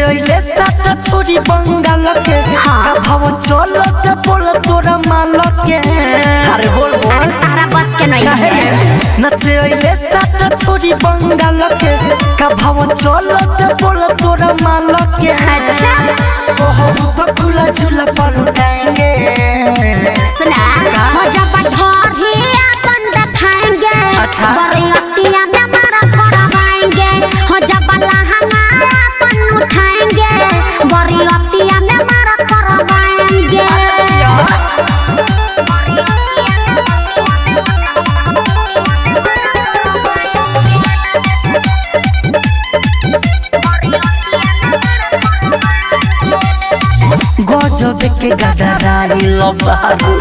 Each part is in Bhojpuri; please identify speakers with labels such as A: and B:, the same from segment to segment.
A: ओइले साटा छोरी बंगाल के का भाव चलत बोल तोरा माल के अरे बोल बोल
B: तारा बस के नहीं है
A: नचे ओइले साटा छोरी बंगाल के का भाव चलत बोल तोरा माल के
B: अच्छा
A: ओहो तो खुला झूला पर उठाएंगे
B: सुना हो जब ढोरी अपन दिखाएंगे
A: अच्छा
B: बरियातिया में मारा करवाएंगे हो जब लहंगा अपन उठाएंगे बरियातिया में मारा करवाएंगे
A: गजब के गदरारी लबारू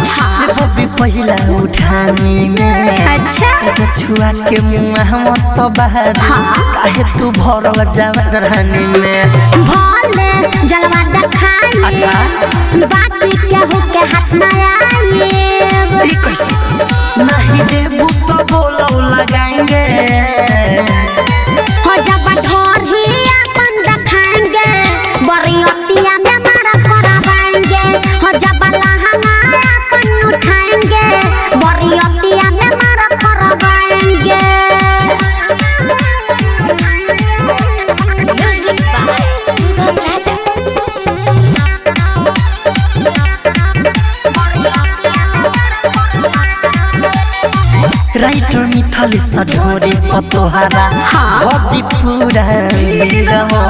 A: वो भी पहला उठानी में
B: अच्छा
A: तो छुआ के मुंह मत बाहर काहे तू भरल जवानी में
B: भोले जलवा दिखाएंगे
A: अच्छा
B: बाकी क्या हो के हाथ में आएंगे
A: ई कैसे नहीं देबू तो बोलो लगाएंगे
B: हो जब ढोरी अपन दिखाएंगे बरियातिया में मारा करवाएंगे हो जब लहंगा अपन उठाएंगे बरियातिया में मारा करवाएंगे music by Sugam Raja
A: writer मिथल सढोरे पतोहारा भदी पूरा रहो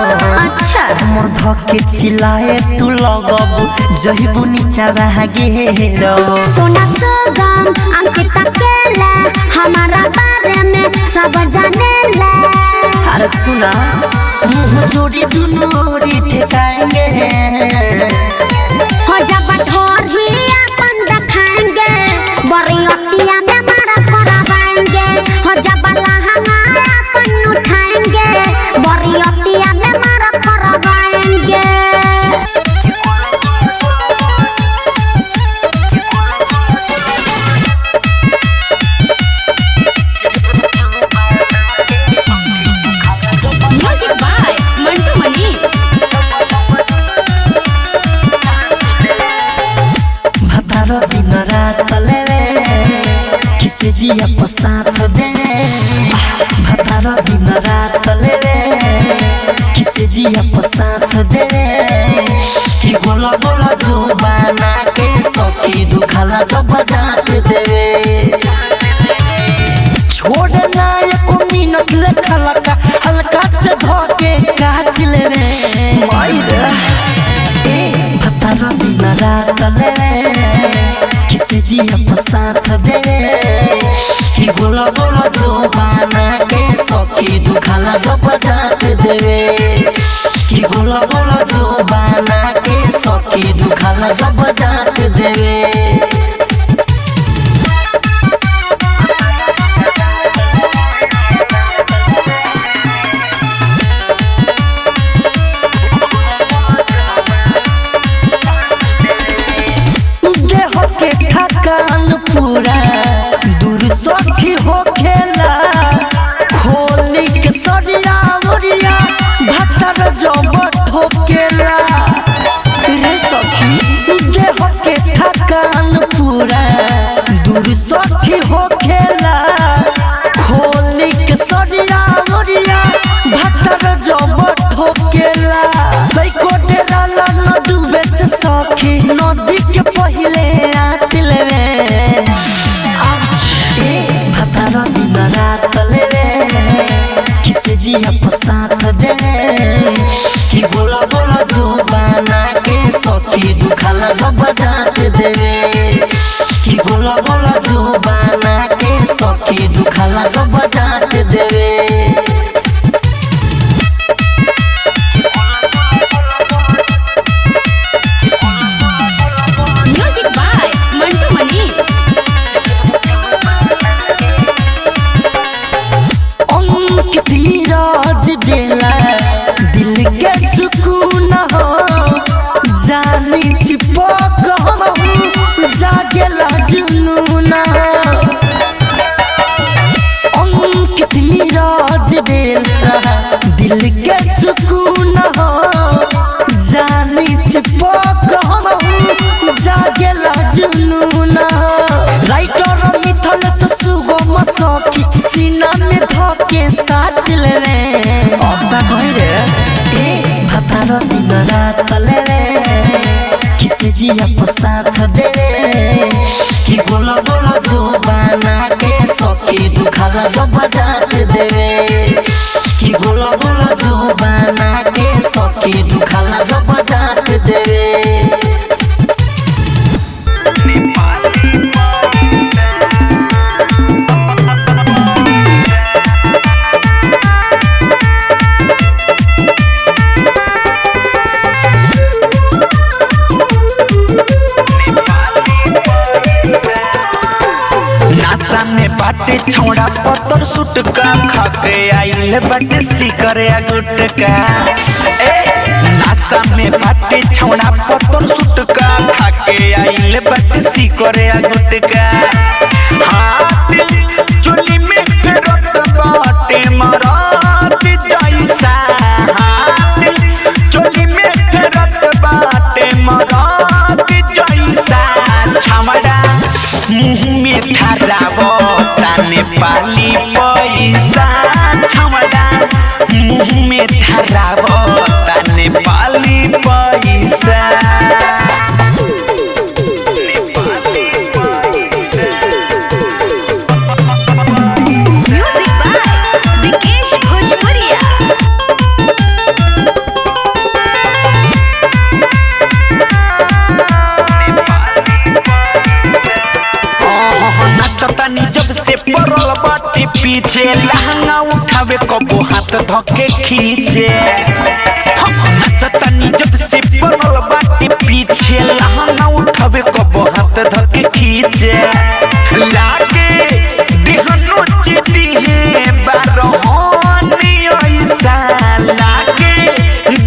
B: अच्छा
A: मोर धके चिल्लाए तू लगबू जहिबू नीचा भागे रहो
B: सोना सुगम अंकिता केला हमारा बारे में सब जानेला
A: अरे सुना मुंह जोड़ी दुनोरी ठेकाएंगे
B: हो जब ढोरी अपन दिखाएंगे बरियातिया में मारा करवाएंगे हो जब लहंगा अपन उठाएंगे बरियातिया में मारा करवाएंगे
C: म्यूजिक बाय मंटू मनी
A: भतारो दिन रात लेवे किसे जिया को साथ दे भतारो दिन रात लेवे किसे जिया को साथ दे कि बोला बोला जो बना के सखी दुखाला जो बजात देवे छोड़ना एको मिनट रखला का हल्का से धोके काट लेवे माइरा भतारो दिन रात लेवे किसे जिया को साथ देवे कि बोला बोला जो बना के सखी दुखाला जो बजात देवे कि बोला बोला जो बना के सखी दुखाला जो बजात देवे के थकान पूरा दूर सखी हो खेला खोली के सरिया मुरिया भतर जब ठोकेला रे सखी देह के थकान पूरा दूर सखी हो खेला खोली के सरिया मुरिया भतर जब ठोकेला कई को डेरा न डूबे से सखी नदी के पहिले रात लेवे भतारो दिन रात लेवे किसे जिया को साथ दे कि बोला बोला जो बना के सखी दुखाला जो बजात देवे कि बोला बोला जो बना के सखी दुखाला जो बजात देवे
C: म्यूजिक बाय मंटू मनी
A: कितनी राज देला दिल के सुकून हो जानी चिपक हम जागेला जुनून कितनी राज देला दिल के सुकून हो सीना में धोके साथ लेवे अब्बा भइरे ए भतार दिन रात लेवे किसे जिया को साथ देवे कि बोलो बोलो जो बना के सके दुखाला जब जात देवे कि बोलो बोलो जो बना के सके दुखाला जब जात देवे
D: बाटे छौड़ा पत्थर सुटका खाके आइल बाटे सिकरे गुटका ए नासा में बाटे छौड़ा पत्थर सुटका खाके आइल बाटे सिकरे गुटका हाथ चुली में फेरत बाटे मरात जैसा हाथ चुली में फेरत बाटे मरात जैसा छमड़ा मुँह में ठहरावो नेपाली पैसा छमड़ा मुँह में ठहरावो नेपाली पैसा
C: म्यूजिक बाय विकेश भोजपुरिया।
D: नाचतानी जब से पड़ल बाटे पीछे लहंगा उठावे कबो हाथ धके खींचे नाचतानी जब से पड़ल बाटे पीछे लहंगा उठावे कबो हाथ धके खींचे लागे देहनो चिटी है बारहोनी ऐसा लागे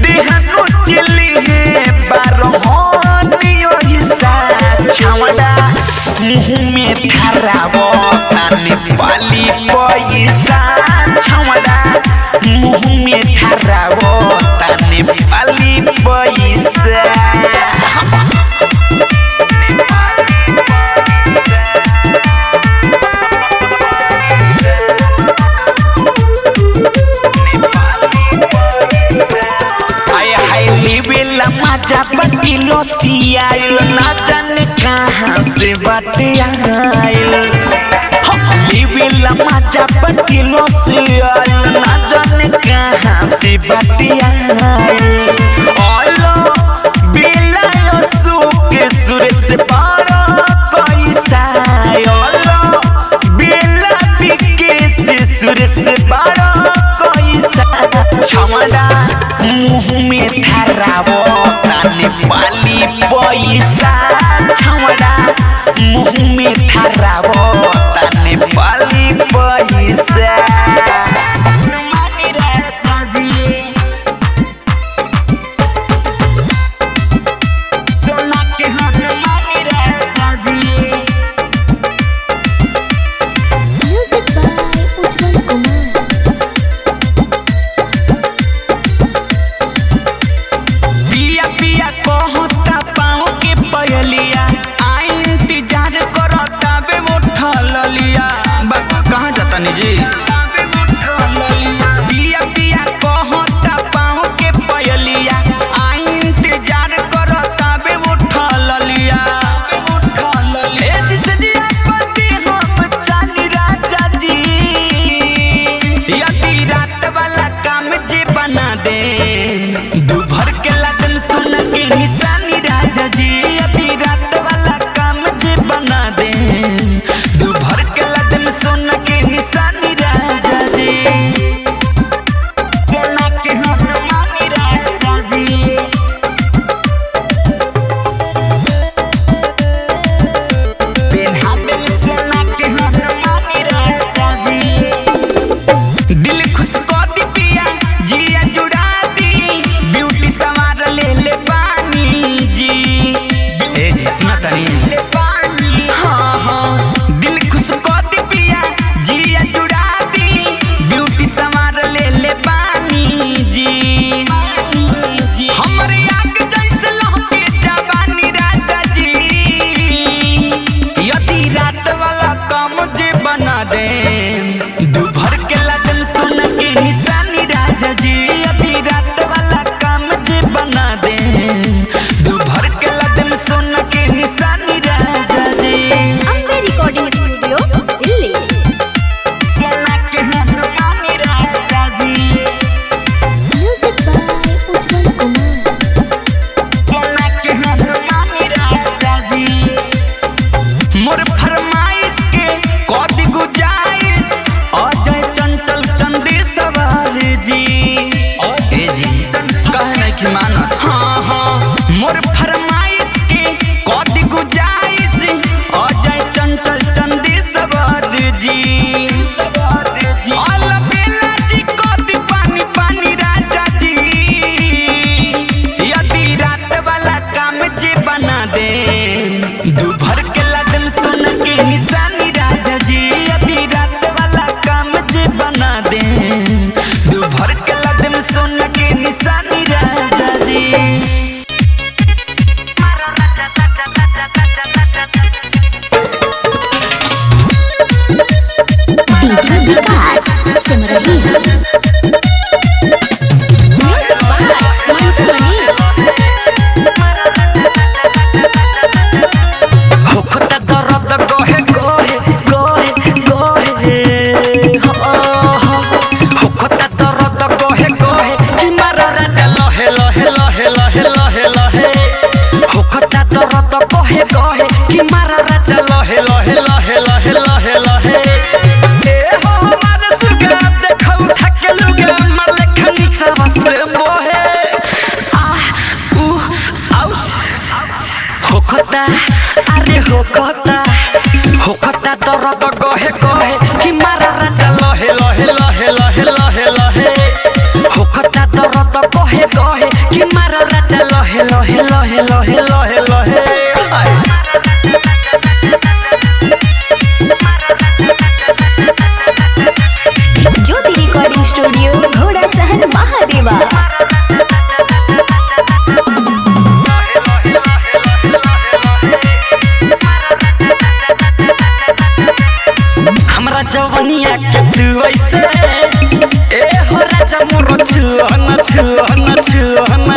D: देहनो चिली है बारहोनी ऐसा छमड़ा मुँह में ठहरावो नेपाली पैसा छमड़ा मुँह में ठहरावो नेपाली पैसा मजा बटिलो सियाइल ना जाने कहाँ से बाटे आइल लिविल मजा बटिलो सियाइल ना जाने कहाँ से बाटे आइल ओलो बिलायो सुके सुरेश पारा पैसा ओलो बिला बिके से सुरेश पारा पैसा छमड़ा मुँह में ठहरावो नेपाली पैसा छमड़ा मुँह में ठहरावो नेपाली पैसा दिल खुश कर दी पिया जिया जुड़ा दी ब्यूटी सवार ले ले पानी दर्द गहे गहे कि मारा राजा लहे लहे लहे लहे लहे लहे होखता दर्द गहे गहे कि मारा राजा लहे लहे लहे लहे लहे लहे
C: ज्योति रिकॉर्डिंग स्टूडियो घोड़ा सहन महादेवा।
D: हमरा जवनिया के तू ऐसे ए हो राजा मोरो छुहना छुहना छुहना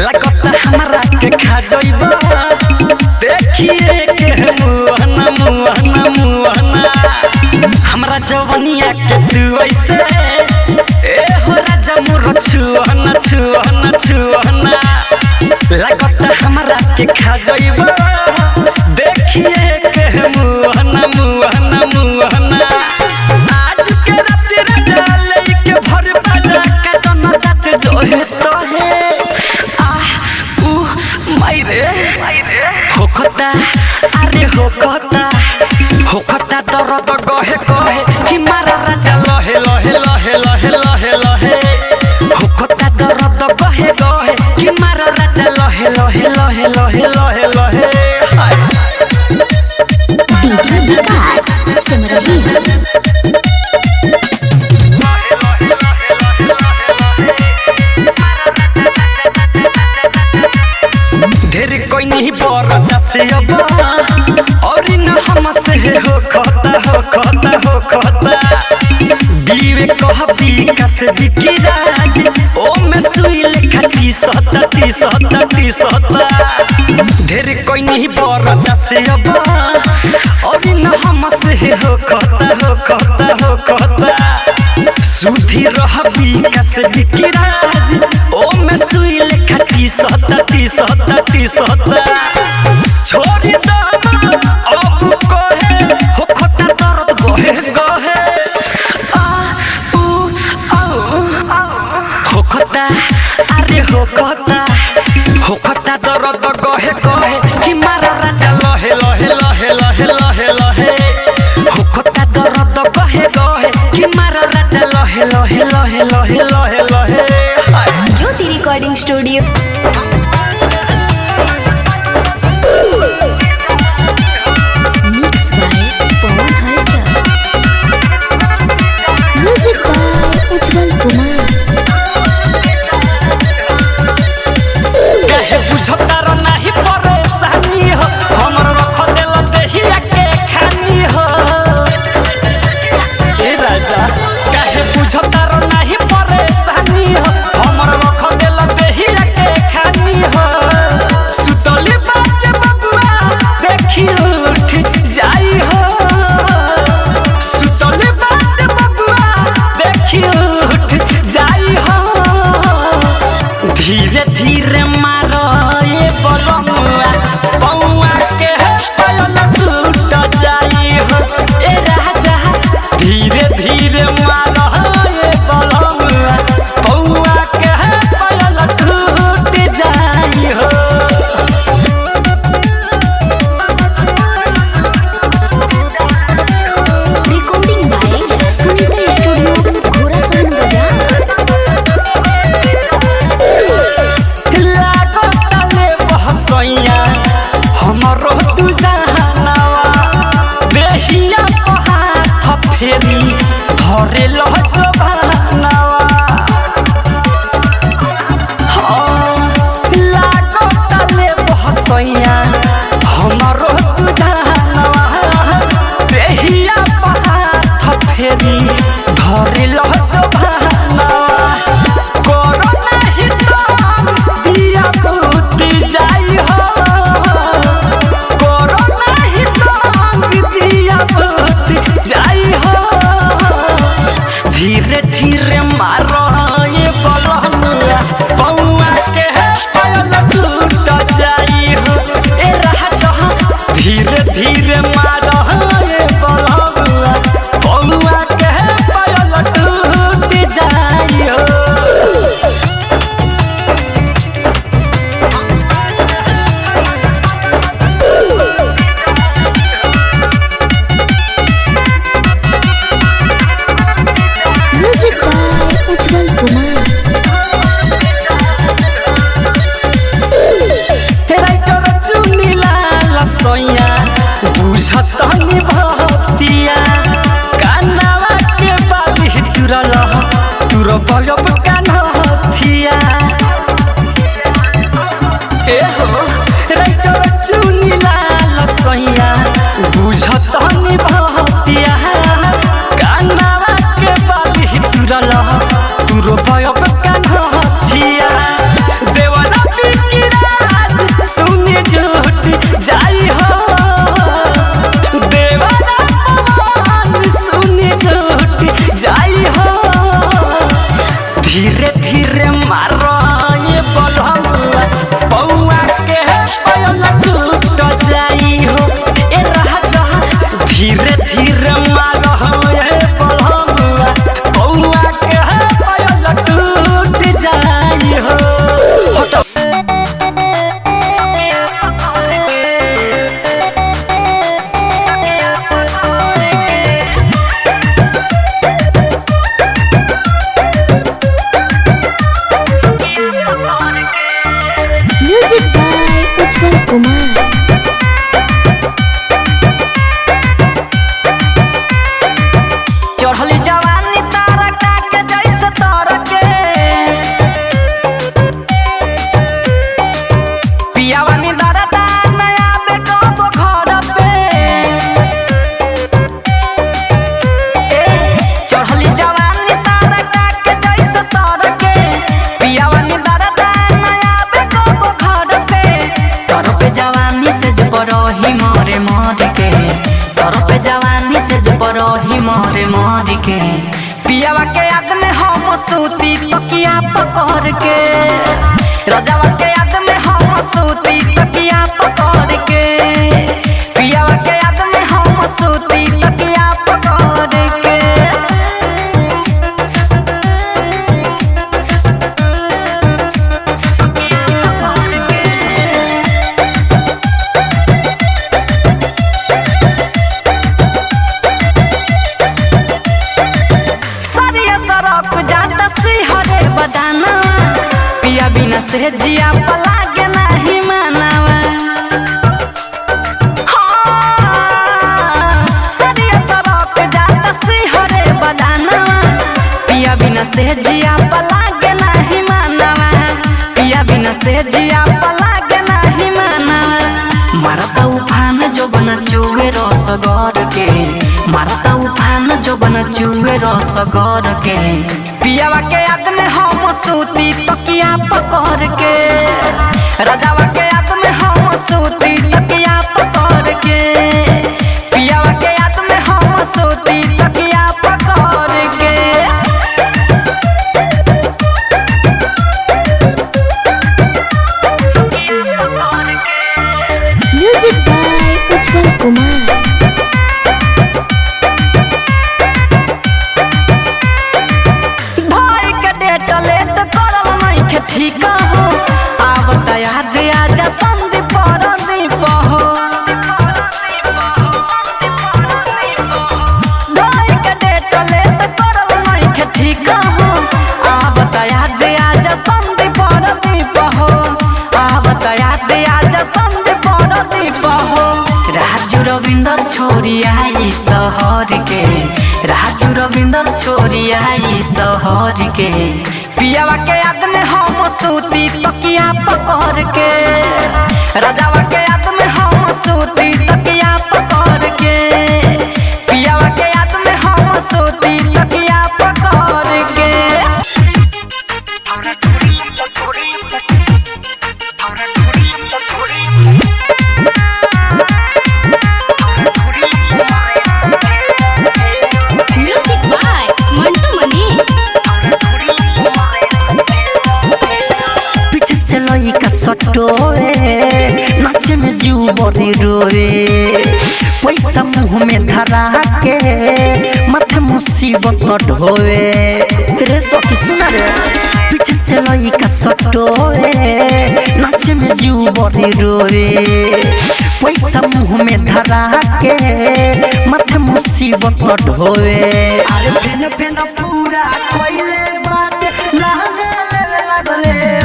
D: लगता हमरा के खा जइबो देखिए के मुहना मुहना मुहना हमरा जवनिया के तू ऐसे ए हो राजा मोरो छुहना छुहना छुहना लगता हमरा के खा जइबो देखिए के मुहना मुहना मुहना आज के रात राजा लेके भर बाजा के दोनों रात जो है तो है मायरे होखता अरे होखता दर्द गहे गहे कि मारा राजा लहे लहे लहे लहे लहे लहे होखता दर्द गहे गहे कि मारा राजा लहे लहे लहे लहे लहे लहे
B: डीजे विकास सुन रही है।
D: ढेर कोई नहीं बरदा से अब और न हमसे हो खाता बीवे कहबी कस बिकी राज ओ मैं सुई लेखा टी सता ढेर कोई नहीं बरदा से अब और न हमसे हो खाता सुधी रहबी कस बिकी राज ओ मैं सुई लेखा टी सता छोड़ी दो अब कहे हो खता दर्द गहे गहे होखता अरे होखता दर्द गहे गहे कि मारा राजा लहे लहे लहे लहे लहे लहे होखता दर्द गहे गहे कि मारा राजा लहे लहे लहे लहे लहे लहे
C: ज्योति रिकॉर्डिंग स्टूडियो
B: मिक्स बाय पवन हलचल, म्यूजिक बाय उज्जवल कुमार।
D: कहे बुझता र नाही परेशानी हो हमर रख देल देहिया के खानी हो ए राजा कहे बुझता र नाही परेशानी हो हमर रख देल देहिया के खानी हो सुतली बाटे बबुआ देखी उठ जाई हो सुतली बाटे बबुआ देखी उठ जाई हो धीरे धीरे मारो ये बलमुआ पौआ के पायल टूट जाई हो ए राजा धीरे धीरे मारो ये बलमुआ पौआ के पायल टूट जाई हो
B: रिकॉर्डिंग बाय सुनीता स्टूडियो घोड़ा सहन बाजार।
D: लागताले बहसैया हमरो तू जहानावा देहिया हाथ फेरी धरे लह जवानावा लागताले बहसैया हमरो तू जहानावा देहिया हाथ फेरी धरे लह जवानावा करो नहीं तो दिया बुद्धि जाई हो करो नहीं तो दिया बुद्धि जाई हो धीरे धीरे मारो ये बलमुआ पौआ के पायल टूट जाई हो ए राजा धीरे धीरे मारो ये बलमुआ पौआ के पायल टूट जाई तुरो बलब कान्हथिया ए हो राइटर चुनिला लसैया बुझत नि भतिया कान्हा के बाली तुरल तुरो बलब कान्हथिया देवरा बिकिराज सुने झूठ जाई हो देवरा पवन सुने झूठ जाई हो धीरे धीरे मारो ये बलहुआ बउआ के पयल टूट जाई हो ए राजा धीरे धीरे मारो ये बलहुआ बउआ के पयल टूट जाई हो
B: म्यूजिक बाय उज्जवल कुमार।
A: चढ़ली जवानी तारा के जैसे तारा के पियावानी दरदा नया बे कबो घर पे चढ़ली जवानी तारा के जैसे तारा के पियावानी दरदा नया बे कबो घर पे तोर पे जवानी से जबरही मोरे मोर के तोर पे जवानी से जबरही मोरे मोर के पियावा के याद में हम सूती तकिया पकड़ के राजावा के याद में हम सूती तकिया पकड़ के पियावा के याद में हम सूती तकिया पकड़ के सरिया सड़क जाता सिहरे बदाना पिया बिना से जिया पलागे नहीं मानावा हाँ, सरिया सड़क जाता सिहरे बदाना पिया बिना से जिया पलागे नहीं मानावा पिया बिना से जिया पलागे नहीं मानावा मारता उफान जो बना चुए रसगर के मारता उफान जो बना चुए रसगर के पियावा के याद में हम सूती तकिया पकड़ के राजावा के याद में हम सूती तकिया पकड़ के पियावा के याद में हम सूती तकिया पकड़ के
B: म्यूजिक बाय उज्जवल कुमार।
A: भाई के डेट लेट करल नहीं के ठीक हो आब त याद आजा संदीप परदीप हो भाई के डेट लेट करल नहीं के ठीक हो आब त याद आजा संदीप परदीप हो आब त याद आजा संदीप परदीप हो राजू रविंदर छोरी आई शहर के राजू रविंदर छोरी आई शहर के पियावा के याद में हम सूती तकिया पकड़ के राजावा के याद में हम सूती तकिया पकड़ के पियावा के याद में हम सूती तकिया पकड़ के
C: म्यूजिक बाय मंटू मनीष।
A: पीछे से लइका सटोए नाचे में जीव बड़ी रोए पैसा मुंह में धरा के माथे मुसीबत ढोए तेरे सखी सुना रे पीछे से लइका सटोए नाचे में जीव बड़ी रोए पैसा मुंह में धरा के माथे मुसीबत ढोए अरे फेन फेन पूरा कोइले बात लागे लगले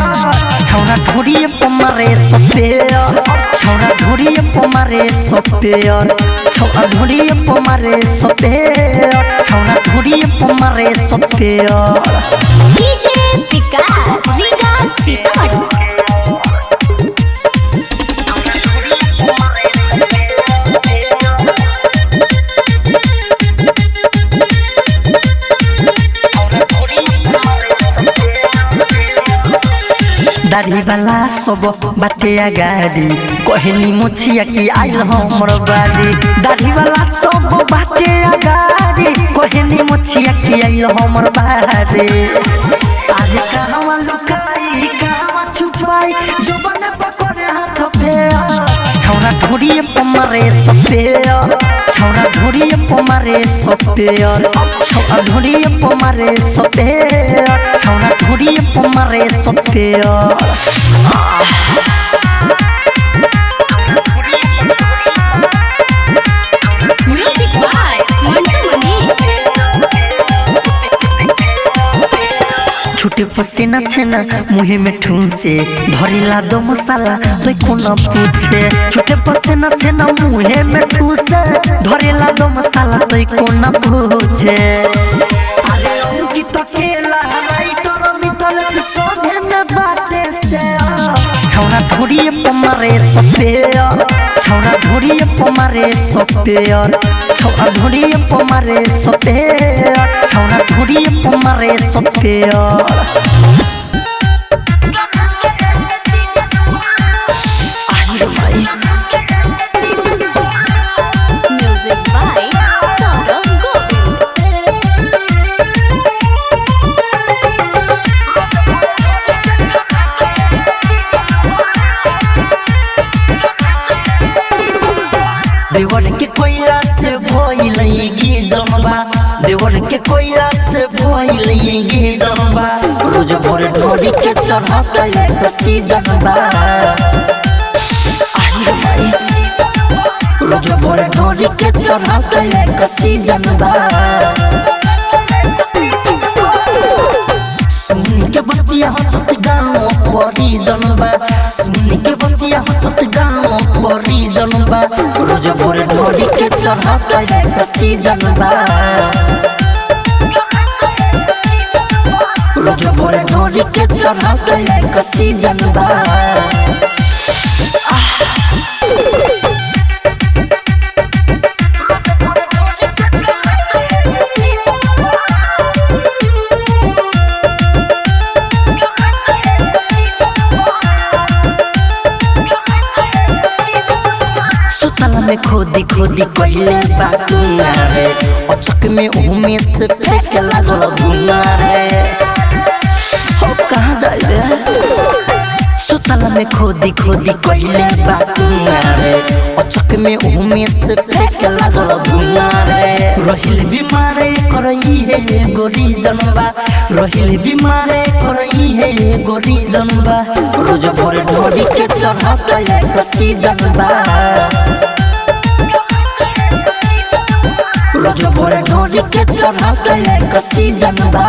A: छौरा ढोरिए पमर मारे सपेयर छौरा ढोरी पे मारे सपेयर छौरा ढोरी पे मारे सपेयर छौरा ढोरी पे मारे सपेयर
C: डीजे विकास रीगा सीतामढ़ी
A: दाढ़ी वाला सब बाटे गाड़ी कहनी मुछिया की आइल हमर बाड़ी दाढ़ी वाला सब बाटे गाड़ी कहनी मुछिया की आइल हमर बाड़ी आज कहवा लुकाई कहवा छुपाई जो बने पकड़े हाथ पे छौरा ढोरी पे मारे सपेयर छौरा ढोरी पे मारे सपेयर छौरा ढोरी पे मारे सपेयर छौरा ढोरी पे मारे सपेयर
C: म्यूजिक बाय मंटू मनीष
A: छुटे पसीना छेना मुहे में ठूसे धरेला दो मसाला तो कोना पूछे छुटे पसीना छेना मुहे में ठूसे धरेला दो मसाला तो कोना पूछे अरे उनकी तो केला राइटर मितल से सोने में बाटे से छौरा ढोरी पे मारे सपेयर छौरा ढोरी पे मारे सपेयर छौरा ढोरी पे मारे सपेयर छौरा ढोरी पे मारे सपेयर
C: म्यूजिक बाय सौरभ गोविल
A: देवर के कोयला से भइलगी जनबा देवर के कोयला से भइलगी जनबा रोज भोर ढोरी के चढ़ता एक सीजनबा आई भाई रोज भोर ढोरी के चढ़ता एक सीजनबा सुन के बतिया हंसत गाँव परी जनबा सुन के बतिया हंसत गाँव परी जनबा रोज भोर ढोरी के चढ़ता एक सीजनबा रोज भोर ढोरी के चढ़ता एक सीजनबा में खोदी खोदी कहले बातुना रे अचक में उमे से फेंक लागल बुना रे हो कहाँ जाए रे सुतला में खोदी खोदी कहले बातुना रे अचक में उमे से फेंक लागल बुना रे रहिल बीमारे करई है गोरी जनबा रहिल बीमारे करई है गोरी जनबा रोज भोर ढोरी के चढ़ता एक सीजनबा रोज भोर ढोरी के चढ़ता एक सीजनबा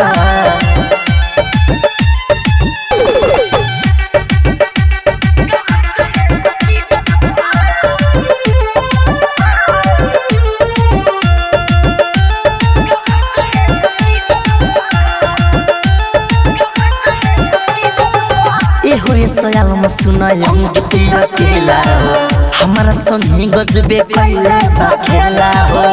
A: ए होए सयाल म सुनाय गीत अकेला हो हमारा संगी गजबे कैला बा खेला हो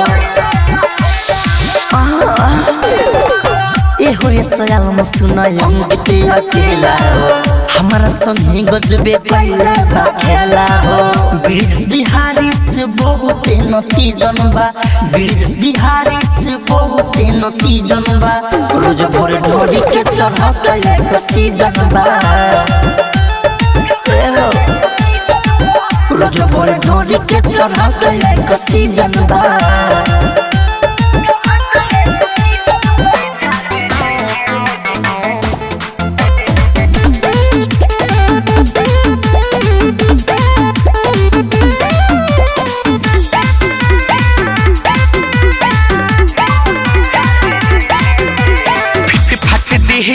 A: ए होए सयाल म सुनाय गीत अकेला हो हमारा संगी गजबे कैला बा खेला हो ब्रिज बिहारी से बहुत नती जनबा ब्रिज बिहारी से बहुत नती जनबा रोज भोर ढोरी के चढ़ता एक सीजनबा रोज भोर ढोरी के चढ़ता एक सीजनबा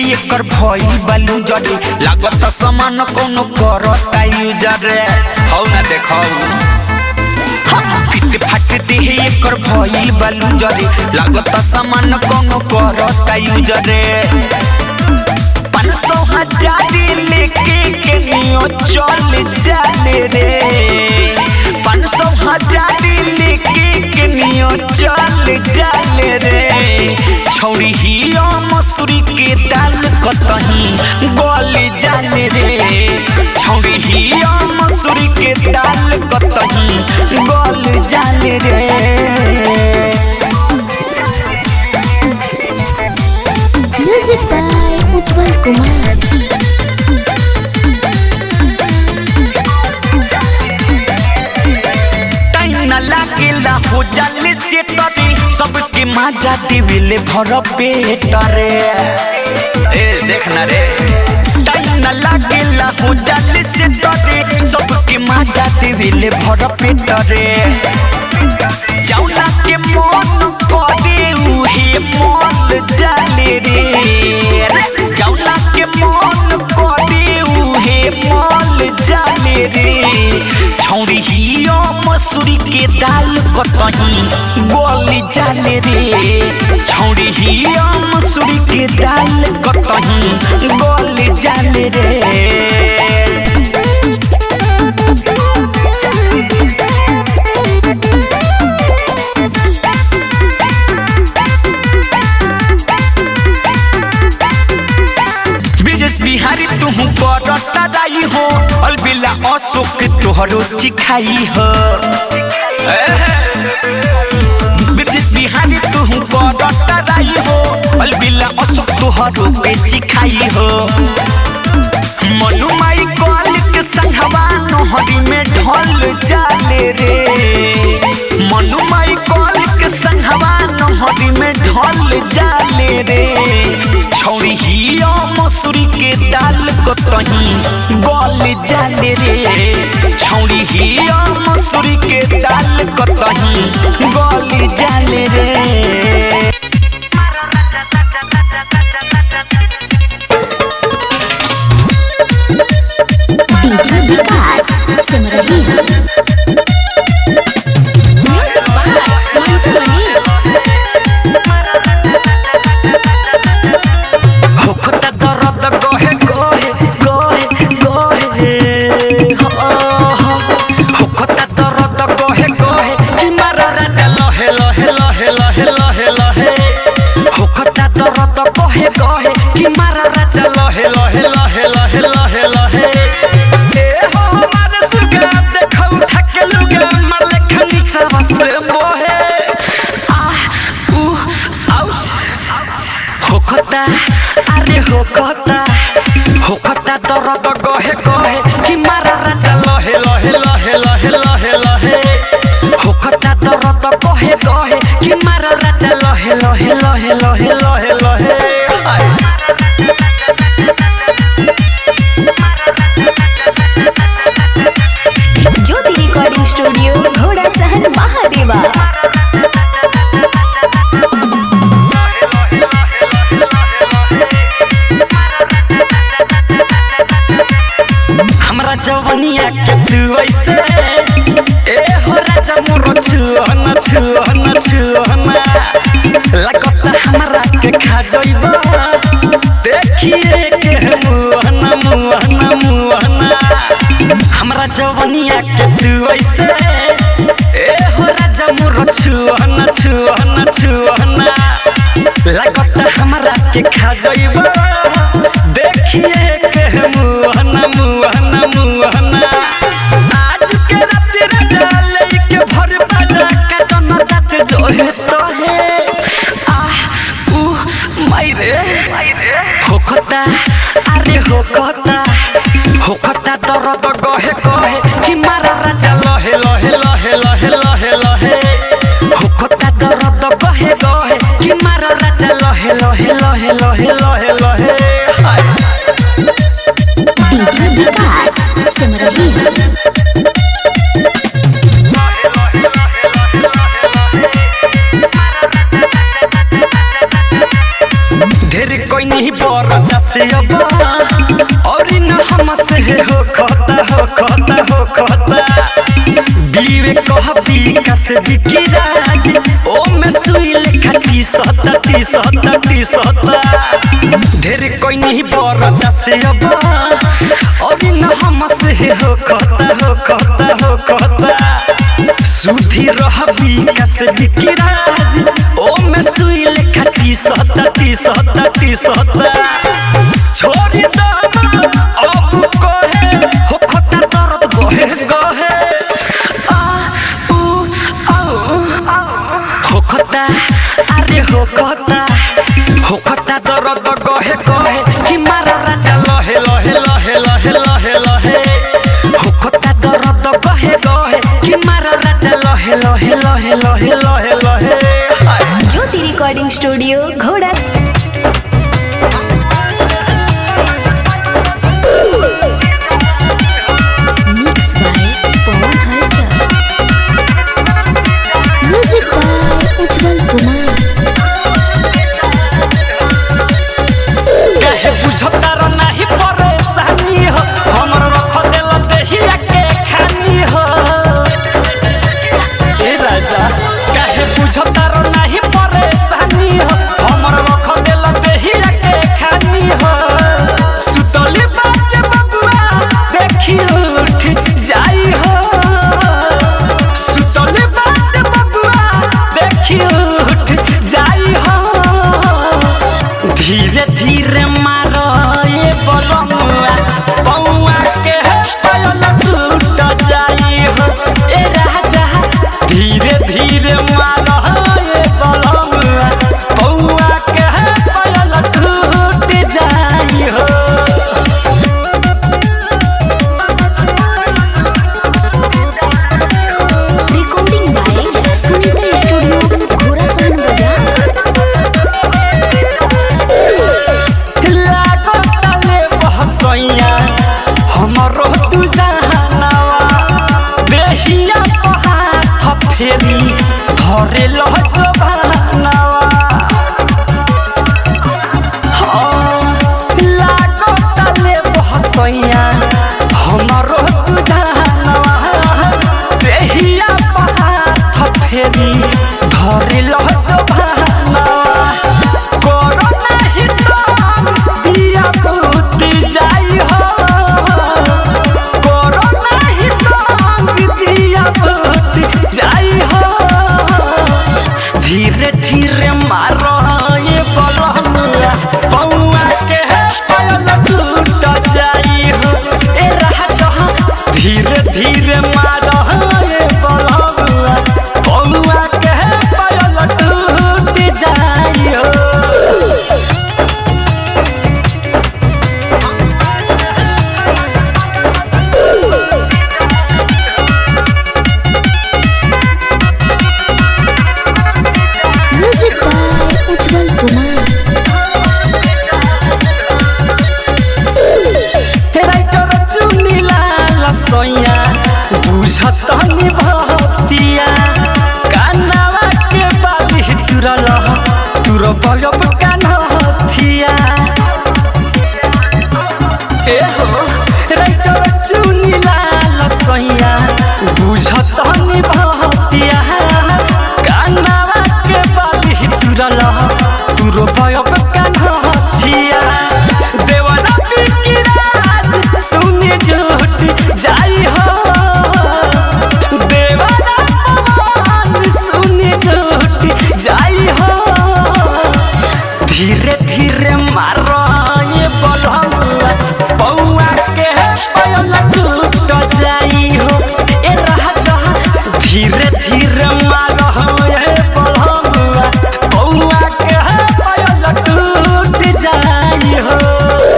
D: एकर भइल बालू जरे लागत समान कोनो करता यूजर हौ ना देखौ फिट फाट देह एकर भइल बालू जरे लागत समान कोनो करता यूजर 500,000 लेके केनियो चल जाले रे 500,000 लेके केनियो चल जाले रे छौरी हिया मसूरी के दाल कतही गल जाले रे छौरी हिया मसूरी के दाल कतही गल जाले रे
B: music by Ujjwal Kumar
D: time न लागेला हो जाले से तरे सबके मजा देवेले भर पेट रे ए देखना रे टाइम न लागेला हो जाले से तरे सबके मजा देवेले भर पेट रे जाऊला के मन करे उहे मल जाले रे जाऊला के मन करे उहे मल जाले रे छौरी हिया मसूरी के दाल कतही गल जाले रे छौरी हिया मसूरी के दाल कतही गल जाले रे बिहारी तुहू बड़ता दाई हो अलबिला अशोक तोहरो चिखाई हो बिहारी तुहू बड़ता दाई हो अलबिला अशोक तोहरो के चिखाई हो मनु माई कॉल के संगवा नहरी में ढल जाले रे मनु माई कॉल के संगवा नहरी में ढल जाले रे छौरी हिया मसूरी के दाल कतही गल जाले रे छौरी हिया मसूरी के दाल कतही गल जाले रे
B: डीजे विकास सुन रही है
C: म्यूजिक बाय मंटू मनी
D: होखता दर्द गहे गहे गहे गहे होखता दर्द गहे गहे कि मारा राजा लहे लहे लहे लहे लहे लहे होखता दर्द गहे गहे कि मारा राजा लहे लहे लहे लहे लहे लहे ए हो मारे सुगा देखौ थके लुगा मारले खनी चावस बोहे आउच होखता अरे होखता दर्द गहे गहे कि मारा राजा लहे लहे लहे लहे लहे लहे होखता दर्द गहे गहे कि मारा राजा लहे लहे लहे लहे लहे लहे
C: ज्योति रिकॉर्डिंग स्टूडियो घोड़ा सहन महादेवा
D: हमरा जवानिया के तू ऐसे ए हो राजा मोर छुहना छुहना छुहना लागत हमरा के खा जइबो देखिए के मुहना मुहना मुहना हमरा जवानिया के तू ऐसे ए हो राजा मोर छुहना छुहना छुहना लागत हमरा के खा जइबो देखिए के मुहना मुहना मुहना आज के रात राजा लेके भर बाजा का दोनों रात जो है तो है मायरे होखता अरे होखता दर्द गहे गहे कि मारा राजा लहे लहे लहे लहे लहे लहे होखता दर्द गहे गहे कि मारा राजा लहे लहे लहे लहे लहे लहे
B: डीजे विकास सुन रही है
D: ढेर कोई नहीं बरदा से अब और न हमसे हो खता बीवे कहबी कस बिकी राज ओ में सुई लेखा टी सता ढेर कोई नहीं बरदा से अब और न हमसे हो खता सुधी रहबी कस बिकी राज ओ में सुई लेखा टी सता छोड़ी दो अब कहे हो खता दर्द गहे होखता अरे होखता दर्द गहे कि मारा राजा लहे होखता दर्द गहे कि मारा राजा लहे
C: ज्योति रिकॉर्डिंग स्टूडियो घोड़ा मिक्स बाय पवन हलचल म्यूजिक बाय उज्जवल कुमार
D: कहे बुझता र नाही परेशानी हो हमर रख देल देहिया के खानी हो ए राजा कहे बुझता र नाही परेशानी हो हमर रख देल देहिया के खानी हो सुतली बाटे बबुआ देखी उठ जाई हो सुतली बाटे बबुआ देखी उठ जाई हो धीरे धीरे मारो ये बलमुआ पौआ के पायल टूट जाई हो ए राजा धीरे धीरे मारो ये बलमुआ पौआ के पायल टूट जाई हो
C: रिकॉर्डिंग बाय सुनीता स्टूडियो घोड़ा सहन बाजार
D: लागताले बहसैया हमरो तू जहानावा बेहिया हाथ फेरी घरे लह जबानावा लागताले बहसैया हमरो तू जहानावा बेहिया हाथ फेरी घरे लह जबानावा करो नहीं तो दिया बुद्धि जाई हो करो नहीं तो दिया बुद्धि जाई हो धीरे धीरे मारो ये बलमुआ पौआ के पायल टूट जाई हो ए राजा धीरे धीरे मारो ये बलमुआ पौआ के पायल टूट जाई हो
C: music by Ujjwal Kumar
D: writer चुनिला लसैया बुझत निभतिया कानावा के बाली तुर बलब कान्हथिया ए हो राइटर चुनिला लसैया बुझत निभतिया कानावा के बाली तुर बलब